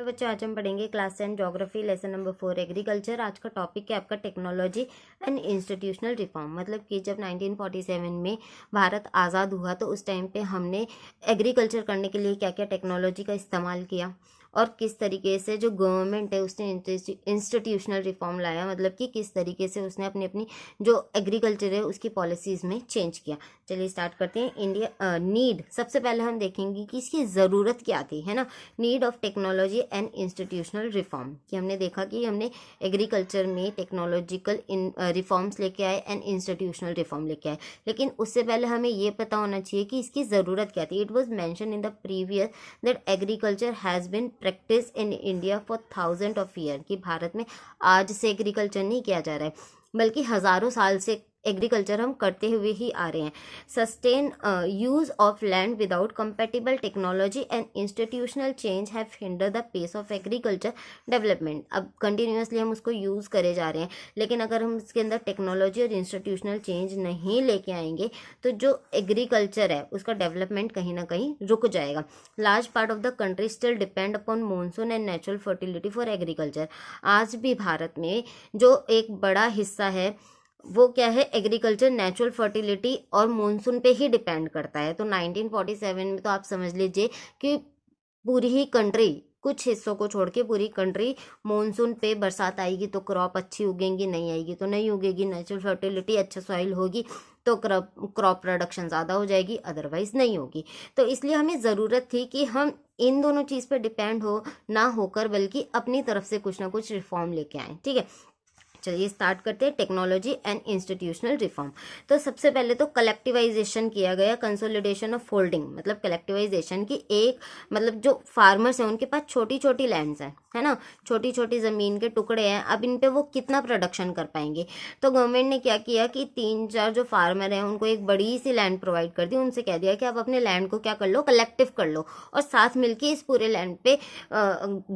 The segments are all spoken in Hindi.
हेलो बच्चों, आज हम पढ़ेंगे class 10 geography lesson number 4 agriculture. आज का टॉपिक है आपका टेक्नोलॉजी एंड इंस्टीट्यूशनल रिफॉर्म। मतलब कि जब 1947 में भारत आज़ाद हुआ तो उस टाइम पे हमने एग्रीकल्चर करने के लिए क्या क्या टेक्नोलॉजी का इस्तेमाल किया और किस तरीके से जो गवर्नमेंट है उसने इंस्टीट्यूशनल रिफॉर्म लाया, मतलब कि किस तरीके से उसने अपनी अपनी जो एग्रीकल्चर है उसकी पॉलिसीज़ में चेंज किया। चलिए स्टार्ट करते हैं। इंडिया नीड, सबसे पहले हम देखेंगे कि इसकी ज़रूरत क्या थी, है ना। Need of technology and institutional reform, कि हमने देखा कि हमने एग्रीकल्चर में टेक्नोलॉजिकल रिफॉर्म्स लेके आए एंड इंस्टीट्यूशनल रिफॉर्म लेके आए। लेकिन उससे पहले हमें ये पता होना चाहिए कि इसकी ज़रूरत क्या थी। It was mention in the previous that agriculture has been practice in India for thousand of year, कि भारत में आज से एग्रीकल्चर नहीं किया जा रहा है बल्कि हज़ारों साल से एग्रीकल्चर हम करते हुए ही आ रहे हैं। Sustain use of land without compatible technology and institutional change have hinder the pace of agriculture development. अब कंटिन्यूसली हम उसको यूज़ करे जा रहे हैं, लेकिन अगर हम इसके अंदर टेक्नोलॉजी और इंस्टीट्यूशनल चेंज नहीं लेके आएंगे तो जो एग्रीकल्चर है उसका डेवलपमेंट कहीं ना कहीं रुक जाएगा। Large part of the country still depend upon monsoon and natural fertility for agriculture. आज भी भारत में जो एक बड़ा हिस्सा है वो क्या है, एग्रीकल्चर नेचुरल फर्टिलिटी और मानसून पे ही डिपेंड करता है। तो 1947 में तो आप समझ लीजिए कि पूरी ही कंट्री, कुछ हिस्सों को छोड़ के पूरी कंट्री मानसून पे, बरसात आएगी तो क्रॉप अच्छी उगेंगी, नहीं आएगी तो नहीं उगेगी। नेचुरल फर्टिलिटी, अच्छा सॉइल होगी तो क्रॉप प्रोडक्शन ज़्यादा हो जाएगी, अदरवाइज नहीं होगी। तो इसलिए हमें ज़रूरत थी कि हम इन दोनों चीज़ पे डिपेंड हो ना होकर बल्कि अपनी तरफ से कुछ ना कुछ रिफॉर्म लेके आए। ठीक है, चलिए स्टार्ट करते हैं टेक्नोलॉजी एंड इंस्टीट्यूशनल रिफॉर्म। तो सबसे पहले तो कलेक्टिवाइजेशन किया गया, कंसोलिडेशन ऑफ होल्डिंग। मतलब कलेक्टिवाइजेशन की एक, मतलब जो फार्मर्स हैं उनके पास छोटी छोटी लैंड्स हैं, है ना, छोटी छोटी ज़मीन के टुकड़े हैं। अब इन पे वो कितना प्रोडक्शन कर पाएंगे, तो गवर्नमेंट ने क्या किया कि 3-4 जो फार्मर हैं उनको एक बड़ी सी लैंड प्रोवाइड कर दी। उनसे कह दिया कि आप अपने लैंड को क्या कर लो, कलेक्टिव कर लो और साथ मिलके इस पूरे लैंड पे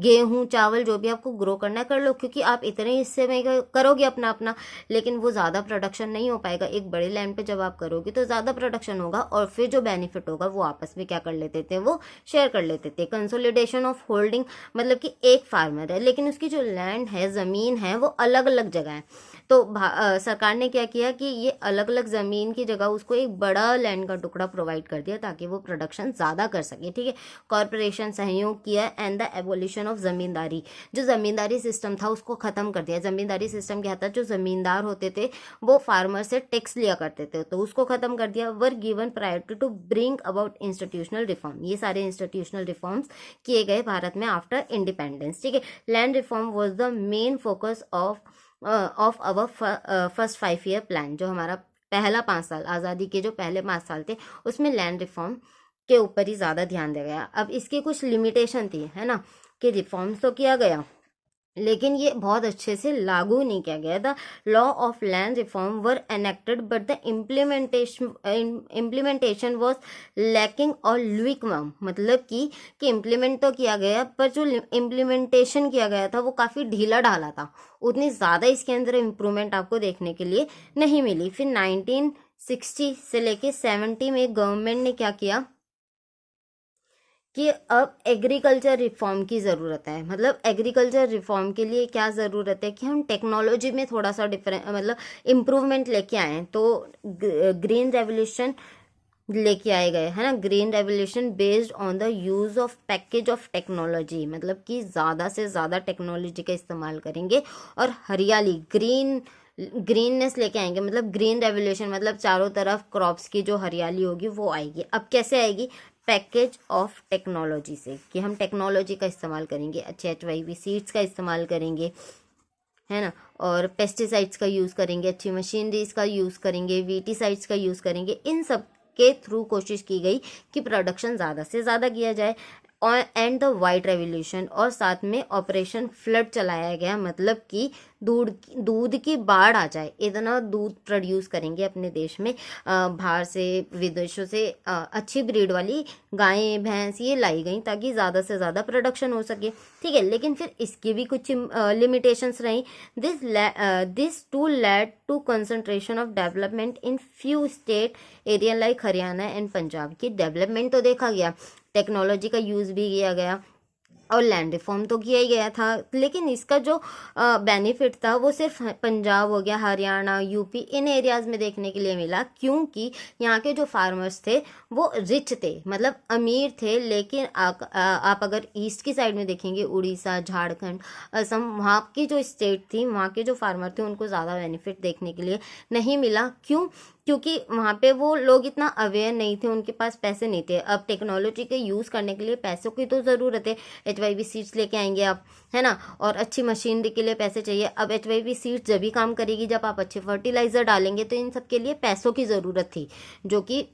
गेहूँ चावल जो भी आपको ग्रो करना है कर लो, क्योंकि आप इतने हिस्से में करोगे अपना अपना, लेकिन वो ज़्यादा प्रोडक्शन नहीं हो पाएगा। एक बड़े लैंड पे जब आप करोगे तो ज़्यादा प्रोडक्शन होगा और फिर जो बेनिफिट होगा वो आपस में क्या कर लेते थे, वो शेयर कर लेते थे। कंसोलिडेशन ऑफ होल्डिंग, मतलब कि एक फार्मर है लेकिन उसकी जो लैंड है, ज़मीन है, वो अलग अलग जगह है। तो सरकार ने क्या किया कि ये अलग अलग ज़मीन की जगह उसको एक बड़ा लैंड का टुकड़ा प्रोवाइड कर दिया ताकि वो प्रोडक्शन ज़्यादा कर सके। ठीक है, कॉरपोरेशन सहयोग किया एंड द एबोलिशन ऑफ ज़मींदारी, जो ज़मींदारी सिस्टम था उसको ख़त्म कर दिया। ज़मींदारी सिस्टम क्या था, जो ज़मींदार होते थे वो फार्मर से टैक्स लिया करते थे, तो उसको ख़त्म कर दिया। Were given priority to bring about institutional reform, ये सारे इंस्टीट्यूशनल रिफॉर्म्स किए गए भारत में आफ्टर इंडिपेंडेंस। ठीक है, land reform was the main focus of our first 5 year plan. जो हमारा पहला 5 साल, आज़ादी के जो पहले 5 साल थे उसमें लैंड रिफॉर्म के ऊपर ही ज़्यादा ध्यान दिया गया। अब इसकी कुछ लिमिटेशन थी, है ना, कि रिफॉर्म्स तो किया गया लेकिन ये बहुत अच्छे से लागू नहीं किया गया। The law of land reform were enacted but the implementation was lacking और लुकवार्म, मतलब कि इम्प्लीमेंट तो किया गया पर जो इम्प्लीमेंटेशन किया गया था वो काफ़ी ढीला ढाला था, उतनी ज़्यादा इसके अंदर इम्प्रूवमेंट आपको देखने के लिए नहीं मिली। फिर 1960 से लेके 70 में गवर्नमेंट ने क्या किया कि अब एग्रीकल्चर रिफॉर्म की ज़रूरत है। मतलब एग्रीकल्चर रिफॉर्म के लिए क्या ज़रूरत है कि हम टेक्नोलॉजी में थोड़ा सा मतलब इम्प्रूवमेंट लेके आए। तो ग्रीन रेवोल्यूशन लेके आए गए, है ना, green revolution based on the use of package of technology, मतलब कि ज़्यादा से ज़्यादा टेक्नोलॉजी का इस्तेमाल करेंगे और हरियाली, ग्रीननेस लेके आएंगे। मतलब ग्रीन रेवोल्यूशन मतलब चारों तरफ क्रॉप्स की जो हरियाली होगी वो आएगी। अब कैसे आएगी, पैकेज ऑफ टेक्नोलॉजी से, कि हम टेक्नोलॉजी का इस्तेमाल करेंगे, अच्छे HYV सीड्स का इस्तेमाल करेंगे, है ना, और पेस्टिसाइड्स का यूज़ करेंगे, अच्छी मशीनरीज का यूज़ करेंगे, वीटीसाइड्स का यूज़ करेंगे। इन सब के थ्रू कोशिश की गई कि प्रोडक्शन ज़्यादा से ज़्यादा किया जाए। और एंड द वाइट रेवोल्यूशन, और साथ में ऑपरेशन फ्लड चलाया गया, मतलब कि दूध की बाढ़ आ जाए, इतना दूध प्रोड्यूस करेंगे अपने देश में, बाहर से विदेशों से अच्छी ब्रीड वाली गायें भैंस ये लाई गई ताकि ज़्यादा से ज़्यादा प्रोडक्शन हो सके। ठीक है, लेकिन फिर इसकी भी कुछ लिमिटेशंस रही। This too led to concentration of development in few state area like Haryana and Punjab. की डेवलपमेंट तो देखा गया, टेक्नोलॉजी का यूज़ भी किया गया, और लैंड रिफॉर्म तो किया ही गया था, लेकिन इसका जो बेनिफिट था वो सिर्फ पंजाब हो गया, हरियाणा, यूपी, इन एरियाज़ में देखने के लिए मिला, क्योंकि यहाँ के जो फार्मर्स थे वो रिच थे, मतलब अमीर थे। लेकिन आप अगर ईस्ट की साइड में देखेंगे, उड़ीसा, झारखंड, असम, वहाँ की जो स्टेट थी, वहाँ के जो फार्मर थे उनको ज़्यादा बेनिफिट देखने के लिए नहीं मिला। क्यों? क्योंकि वहाँ पे वो लोग इतना अवेयर नहीं थे, उनके पास पैसे नहीं थे। अब टेक्नोलॉजी के यूज़ करने के लिए पैसों की तो ज़रूरत है, HYV सीड्स लेके आएंगे आप, है ना, और अच्छी मशीनरी के लिए पैसे चाहिए। अब HYV सीड्स जब भी काम करेगी जब आप अच्छे फर्टिलाइज़र डालेंगे, तो इन सब के लिए पैसों की ज़रूरत थी, जो कि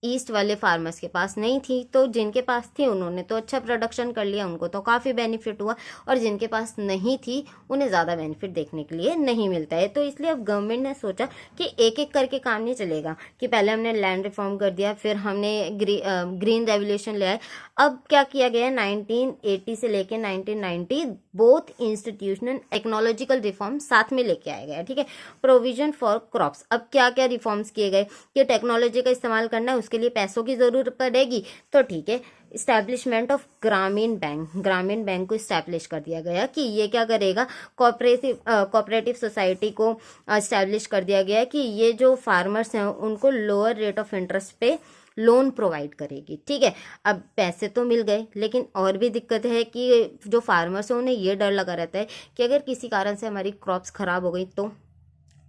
ईस्ट वाले फार्मर्स के पास नहीं थी। तो जिनके पास थी उन्होंने तो अच्छा प्रोडक्शन कर लिया, उनको तो काफ़ी बेनिफिट हुआ, और जिनके पास नहीं थी उन्हें ज़्यादा बेनिफिट देखने के लिए नहीं मिलता है। तो इसलिए अब गवर्नमेंट ने सोचा कि एक एक करके काम नहीं चलेगा, कि पहले हमने लैंड रिफॉर्म कर दिया, फिर हमने ग्रीन रेवोल्यूशन ले आए। अब क्या किया गया है, 1980 से लेके 1990 बोथ इंस्टीट्यूशनल टेक्नोलॉजिकल रिफॉर्म साथ में लेके आया गया, ठीक है। प्रोविजन फॉर क्रॉप्स, अब क्या क्या रिफॉर्म्स किए गए कि टेक्नोलॉजी का इस्तेमाल करना है, उसके लिए पैसों की ज़रूरत पड़ेगी, तो ठीक है। इस्टेब्लिशमेंट ऑफ ग्रामीण बैंक, ग्रामीण बैंक को इस्टेब्लिश कर दिया गया कि ये क्या करेगा, कोऑपरेटिव सोसाइटी को इस्टेब्लिश कर दिया गया कि ये जो फार्मर्स हैं उनको लोअर रेट ऑफ इंटरेस्ट पे लोन प्रोवाइड करेगी, ठीक है। अब पैसे तो मिल गए, लेकिन और भी दिक्कत है कि जो फार्मर्स हैं उन्हें ये डर लगा रहता है कि अगर किसी कारण से हमारी क्रॉप्स ख़राब हो गई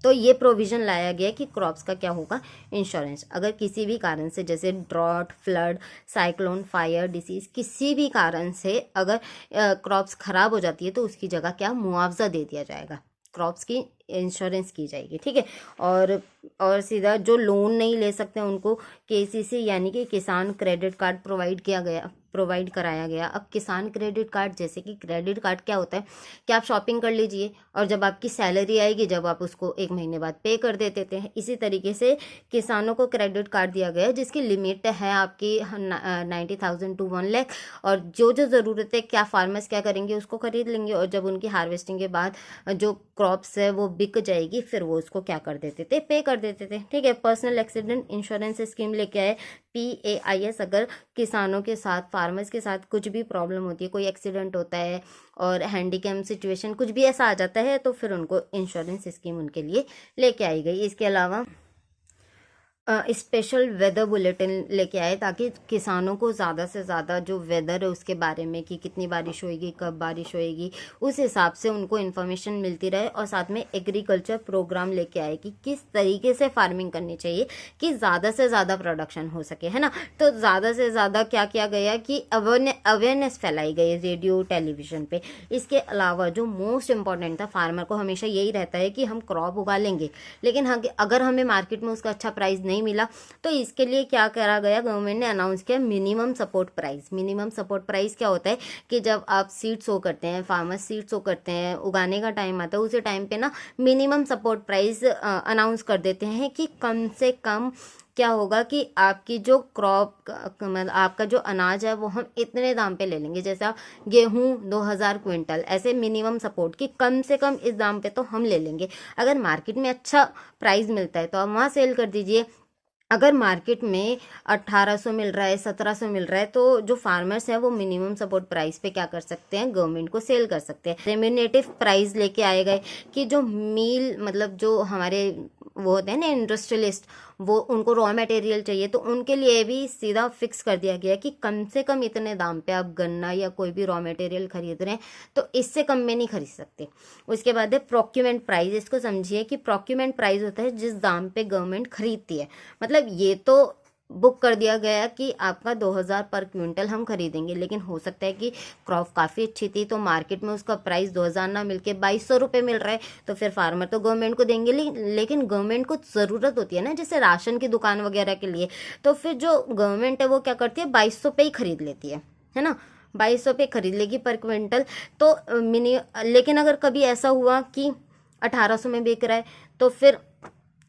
तो ये प्रोविज़न लाया गया कि क्रॉप्स का क्या होगा, इंश्योरेंस। अगर किसी भी कारण से, जैसे drought, flood, cyclone, fire, disease, किसी भी कारण से अगर क्रॉप्स ख़राब हो जाती है तो उसकी जगह क्या मुआवजा दे दिया जाएगा, क्रॉप्स की इंश्योरेंस की जाएगी, ठीक है। और सीधा जो लोन नहीं ले सकते उनको KCC यानी कि किसान क्रेडिट कार्ड प्रोवाइड कराया गया। अब किसान क्रेडिट कार्ड, जैसे कि क्रेडिट कार्ड क्या होता है कि आप शॉपिंग कर लीजिए और जब आपकी सैलरी आएगी जब आप उसको 1 महीने बाद पे कर देते थे। इसी तरीके से किसानों को क्रेडिट कार्ड दिया गया है जिसकी लिमिट है आपकी 90,000 to 1 लाख, और जो जो ज़रूरत है क्या फार्मर्स क्या करेंगे उसको खरीद लेंगे, और जब उनकी हार्वेस्टिंग के बाद जो क्रॉप्स है वो बिक जाएगी फिर वो उसको क्या कर देते थे, पे कर देते थे, ठीक है। पर्सनल एक्सीडेंट इंश्योरेंस स्कीम लेके आए, PAIS। अगर किसानों के साथ, फार्मर्स के साथ कुछ भी प्रॉब्लम होती है, कोई एक्सीडेंट होता है और हैंडीकैम सिचुएशन कुछ भी ऐसा आ जाता है तो फिर उनको इंश्योरेंस स्कीम उनके लिए लेके आई गई। इसके अलावा स्पेशल वेदर बुलेटिन लेके आए ताकि किसानों को ज़्यादा से ज़्यादा जो वेदर है उसके बारे में कि कितनी बारिश होएगी, कब बारिश होएगी, उस हिसाब से उनको इन्फॉर्मेशन मिलती रहे। और साथ में एग्रीकल्चर प्रोग्राम लेके आए कि किस तरीके से फार्मिंग करनी चाहिए कि ज़्यादा से ज़्यादा प्रोडक्शन हो सके, है ना। तो ज़्यादा से ज़्यादा क्या किया गया कि अवेयरनेस फैलाई गई रेडियो, टेलीविज़न पे। इसके अलावा जो मोस्ट इम्पॉर्टेंट था, फार्मर को हमेशा यही रहता है कि हम क्रॉप उगा लेंगे, लेकिन अगर हमें मार्केट में उसका अच्छा प्राइस नहीं मिला तो इसके लिए क्या करा गया, गवर्नमेंट ने अनाउंस किया minimum support price. Minimum support price क्या होता है कि जब आप सीड सो करते हैं, फार्मर सीड सो करते हैं, उगाने का टाइम आता है, उसी टाइम पे ना मिनिमम सपोर्ट प्राइस अनाउंस कर देते हैं कि कम से कम क्या होगा कि आपकी जो क्रॉप मतलब आपका जो अनाज है वो हम इतने दाम पे ले लेंगे। जैसे आप गेहूँ 2000 क्विंटल, ऐसे मिनिमम सपोर्ट कि कम से कम इस दाम पे तो हम ले लेंगे। अगर मार्केट में अच्छा प्राइस मिलता है तो आप वहाँ सेल कर दीजिए। अगर मार्केट में 1800 मिल रहा है, 1700 मिल रहा है, तो जो फार्मर्स हैं वो मिनिमम सपोर्ट प्राइस पे क्या कर सकते हैं, गवर्नमेंट को सेल कर सकते हैं। रेम्यूनेटिव प्राइस लेके आए गए कि जो मील मतलब जो हमारे वो होते हैं ना इंडस्ट्रियलिस्ट, वो उनको रॉ मटेरियल चाहिए तो उनके लिए भी सीधा फिक्स कर दिया गया कि कम से कम इतने दाम पे आप गन्ना या कोई भी रॉ मटेरियल खरीद रहे हैं तो इससे कम में नहीं खरीद सकते। उसके बाद है प्रोक्यूरमेंट प्राइस। इसको समझिए कि प्रोक्यूरमेंट प्राइस होता है जिस दाम पे गवर्नमेंट खरीदती है। मतलब ये तो बुक कर दिया गया कि आपका 2000 पर क्विंटल हम खरीदेंगे, लेकिन हो सकता है कि क्रॉप काफ़ी अच्छी थी तो मार्केट में उसका प्राइस 2000 ना मिलके 2200 रुपये मिल रहा है, तो फिर फार्मर तो गवर्नमेंट को देंगे, लेकिन गवर्नमेंट को ज़रूरत होती है ना, जैसे राशन की दुकान वगैरह के लिए, तो फिर जो गवर्नमेंट है वो क्या करती है 2200 पे ही खरीद लेती है ना, 2200 पे खरीद लेगी पर क्विंटल। तो लेकिन अगर कभी ऐसा हुआ कि 1800 में बिक रहा है तो फिर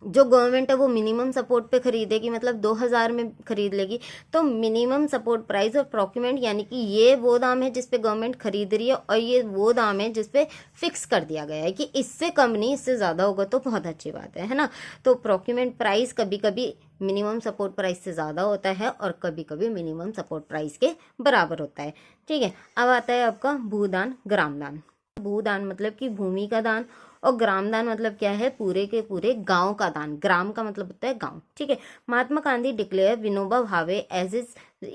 जो गवर्नमेंट है वो मिनिमम सपोर्ट पे खरीदेगी, मतलब 2000 में खरीद लेगी। तो मिनिमम सपोर्ट प्राइस और प्रोक्यूरमेंट यानी कि ये वो दाम है जिस पे गवर्नमेंट खरीद रही है और ये वो दाम है जिस पे फिक्स कर दिया गया है कि इससे कम नहीं, इससे ज़्यादा होगा तो बहुत अच्छी बात है ना। तो प्रोक्यूरमेंट प्राइस कभी कभी मिनिमम सपोर्ट प्राइस से ज़्यादा होता है और कभी कभी मिनिमम सपोर्ट प्राइस के बराबर होता है। ठीक है, अब आता है आपका भूदान ग्रामदान। भूदान मतलब कि भूमि का दान, और ग्रामदान मतलब क्या है, पूरे के पूरे गांव का दान। ग्राम का मतलब होता है गांव। ठीक है, Mahatma Gandhi declare Vinoba Bhave as is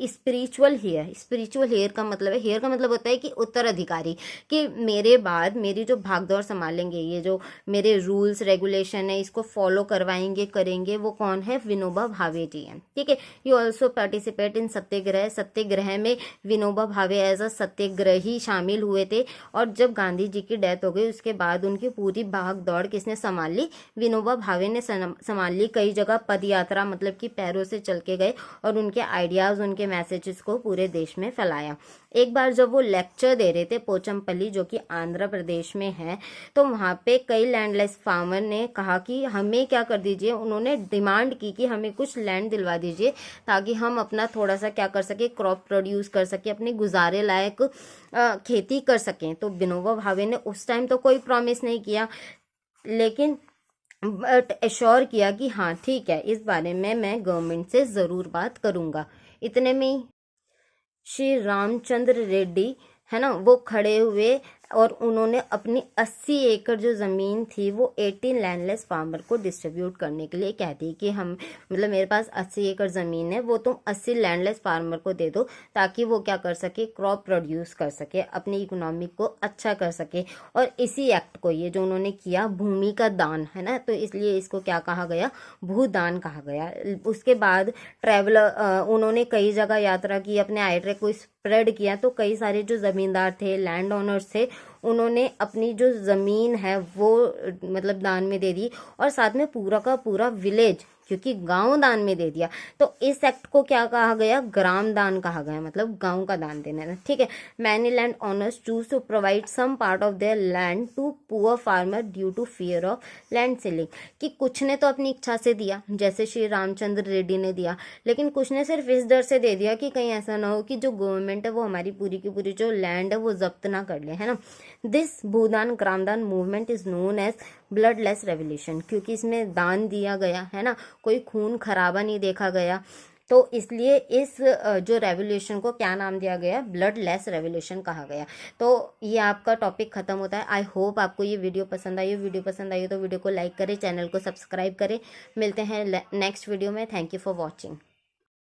spiritual heir. Spiritual heir का मतलब है, हेयर का मतलब होता है कि उत्तराधिकारी, कि मेरे बाद मेरी जो भागदौड़ संभालेंगे, ये जो मेरे रूल्स रेगुलेशन है इसको फॉलो करवाएंगे करेंगे, वो कौन है, विनोबा भावे जी हैं। ठीक है, यू ऑल्सो पार्टिसिपेट इन सत्याग्रह। सत्याग्रह में विनोबा भावे एज अ सत्याग्रही शामिल हुए थे। और जब गांधी जी की डेथ हो गई उसके बाद उनकी पूरी भाग दौड़ किसने संभाल ली, विनोबा भावे ने संभाल ली। कई जगह पद यात्रा मतलब कि पैरों से चल के गए और उनके आइडियाज उनके मैसेजेस को पूरे देश में फैलाया। एक बार जब वो लेक्चर दे रहे थे पोचमपल्ली जो कि आंध्र प्रदेश में है, तो वहाँ पे कई लैंडलेस फार्मर ने कहा कि हमें क्या कर दीजिए, उन्होंने डिमांड की कि हमें कुछ लैंड दिलवा दीजिए ताकि हम अपना थोड़ा सा क्या कर सके, क्रॉप प्रोड्यूस कर सके, अपने गुजारे लायक खेती कर सकें। तो विनोबा भावे ने उस टाइम तो कोई प्रॉमिस नहीं किया, लेकिन बट एश्योर किया कि हाँ ठीक है, इस बारे में मैं गवर्नमेंट से ज़रूर बात करूँगा। इतने में ही श्री रामचंद्र रेड्डी है ना, वो खड़े हुए और उन्होंने अपनी 80 एकड़ जो ज़मीन थी वो 18 लैंडलेस फार्मर को डिस्ट्रीब्यूट करने के लिए कह दी कि हम मतलब मेरे पास 80 एकड़ ज़मीन है, वो तुम 80 लैंडलेस फार्मर को दे दो ताकि वो क्या कर सके, क्रॉप प्रोड्यूस कर सके, अपनी इकोनॉमी को अच्छा कर सके। और इसी एक्ट को, ये जो उन्होंने किया, भूमि का दान है ना, तो इसलिए इसको क्या कहा गया, भूदान कहा गया। उसके बाद उन्होंने कई जगह यात्रा की, अपने आइडिया को स्प्रेड किया। तो कई सारे जो ज़मींदार थे, लैंड ओनर्स थे, उन्होंने अपनी जो ज़मीन है वो मतलब दान में दे दी, और साथ में पूरा का पूरा विलेज, क्योंकि गांव दान में दे दिया। तो इस एक्ट को क्या कहा गया, ग्राम दान कहा गया, मतलब गांव का दान देना है। ठीक है, many land owners choose to provide some part of their land to poor farmer due to fear of land ceiling. कि कुछ ने तो अपनी इच्छा से दिया, जैसे श्री रामचंद्र रेड्डी ने दिया, लेकिन कुछ ने सिर्फ इस डर से दे दिया कि कहीं ऐसा ना हो कि जो गवर्नमेंट है वो हमारी पूरी की पूरी जो लैंड है वो जब्त ना कर ले, है ना। This Bhoodan Gramdan movement is known as bloodless revolution, क्योंकि इसमें दान दिया गया है ना, कोई खून खराबा नहीं देखा गया, तो इसलिए इस जो रेवोल्यूशन को क्या नाम दिया गया, ब्लडलेस रेवोल्यूशन कहा गया। तो ये आपका टॉपिक खत्म होता है। आई होप आपको ये वीडियो पसंद आई। वीडियो पसंद आई तो वीडियो को लाइक करें, चैनल को सब्सक्राइब करें। मिलते हैं नेक्स्ट वीडियो में। Thank you for watching.